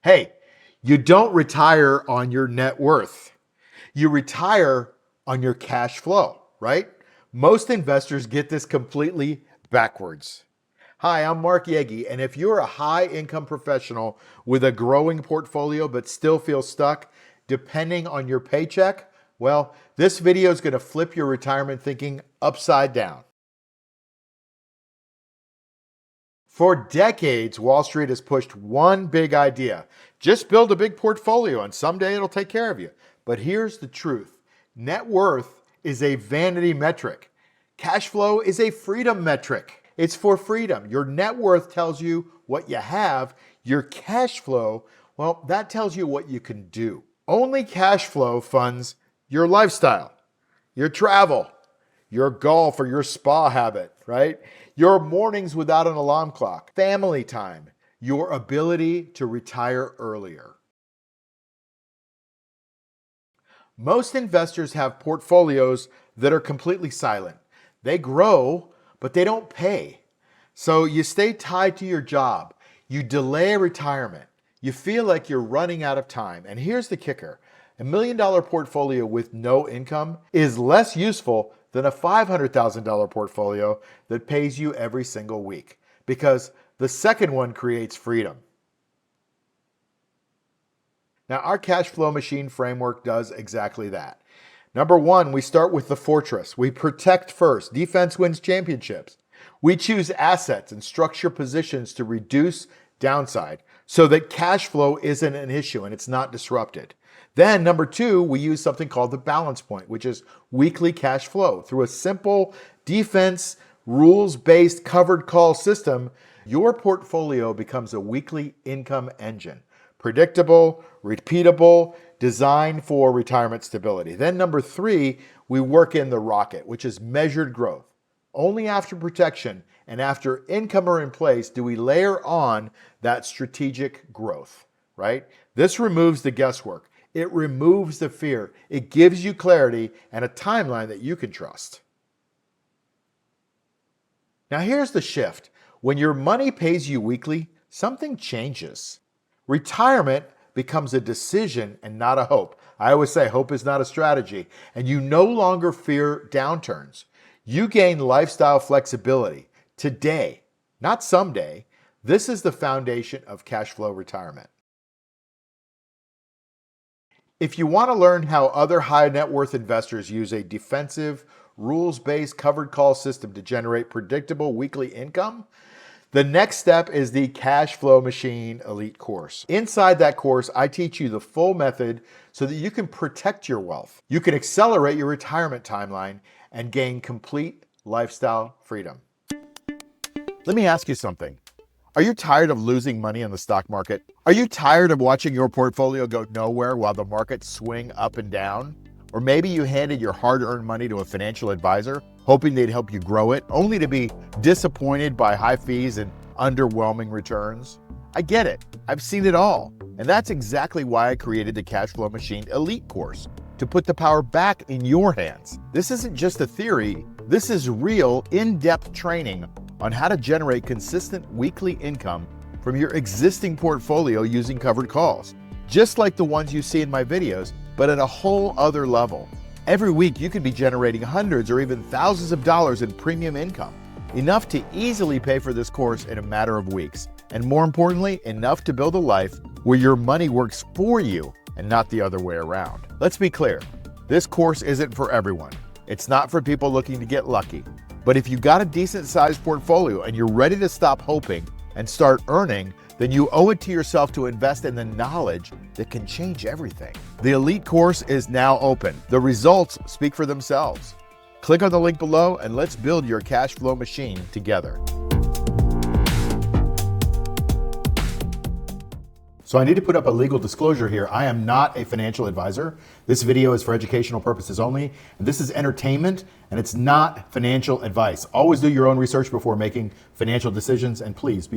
Hey, you don't retire on your net worth. You retire on your cash flow, right? Most investors get this completely backwards. Hi, I'm Mark Yegi, and if you're a high-income professional with a growing portfolio but still feel stuck, depending on your paycheck, well, this video is going to flip your retirement thinking upside down. For decades, Wall Street has pushed one big idea. Just build a big portfolio and someday it'll take care of you. But here's the truth. Net worth is a vanity metric. Cash flow is a freedom metric. It's for freedom. Your net worth tells you what you have. Your cash flow, well, that tells you what you can do. Only cash flow funds your lifestyle, your travel, your golf or your spa habit, right? Your mornings without an alarm clock, family time, your ability to retire earlier. Most investors have portfolios that are completely silent. They grow, but they don't pay. So you stay tied to your job. You delay retirement. You feel like you're running out of time. And here's the kicker. $1 million portfolio with no income is less useful than a $500,000 portfolio that pays you every single week, because the second one creates freedom. Now, our cash flow machine framework does exactly that. Number one, we start with the fortress. We protect first. Defense wins championships. We choose assets and structure positions to reduce downside so that cash flow isn't an issue and it's not disrupted. Then number two, we use something called the balance point, which is weekly cash flow. Through a simple defense, rules-based covered call system, your portfolio becomes a weekly income engine. Predictable, repeatable, designed for retirement stability. Then number three, we work in the rocket, which is measured growth. Only after protection and after income are in place do we layer on that strategic growth, right? This removes the guesswork. It removes the fear. It gives you clarity and a timeline that you can trust. Now here's the shift. When your money pays you weekly, something changes. Retirement becomes a decision and not a hope. I always say hope is not a strategy, and you no longer fear downturns. You gain lifestyle flexibility today, not someday. This is the foundation of cash flow retirement. If you want to learn how other high net worth investors use a defensive, rules-based covered call system to generate predictable weekly income, the next step is the Cash Flow Machine Elite course. Inside that course, I teach you the full method so that you can protect your wealth. You can accelerate your retirement timeline and gain complete lifestyle freedom. Let me ask you something. Are you tired of losing money in the stock market? Are you tired of watching your portfolio go nowhere while the markets swing up and down? Or maybe you handed your hard-earned money to a financial advisor, hoping they'd help you grow it, only to be disappointed by high fees and underwhelming returns? I get it. I've seen it all. And that's exactly why I created the Cash Flow Machine Elite course, to put the power back in your hands. This isn't just a theory. This is real, in-depth training on how to generate consistent weekly income from your existing portfolio using covered calls, just like the ones you see in my videos, but at a whole other level. Every week, you could be generating hundreds or even thousands of dollars in premium income, enough to easily pay for this course in a matter of weeks. And more importantly, enough to build a life where your money works for you and not the other way around. Let's be clear, this course isn't for everyone. It's not for people looking to get lucky. But if you got a decent sized portfolio and you're ready to stop hoping and start earning, then you owe it to yourself to invest in the knowledge that can change everything. The Elite course is now open. The results speak for themselves. Click on the link below and let's build your cash flow machine together. So I need to put up a legal disclosure here. I am not a financial advisor. This video is for educational purposes only. And this is entertainment and it's not financial advice. Always do your own research before making financial decisions, and please be careful.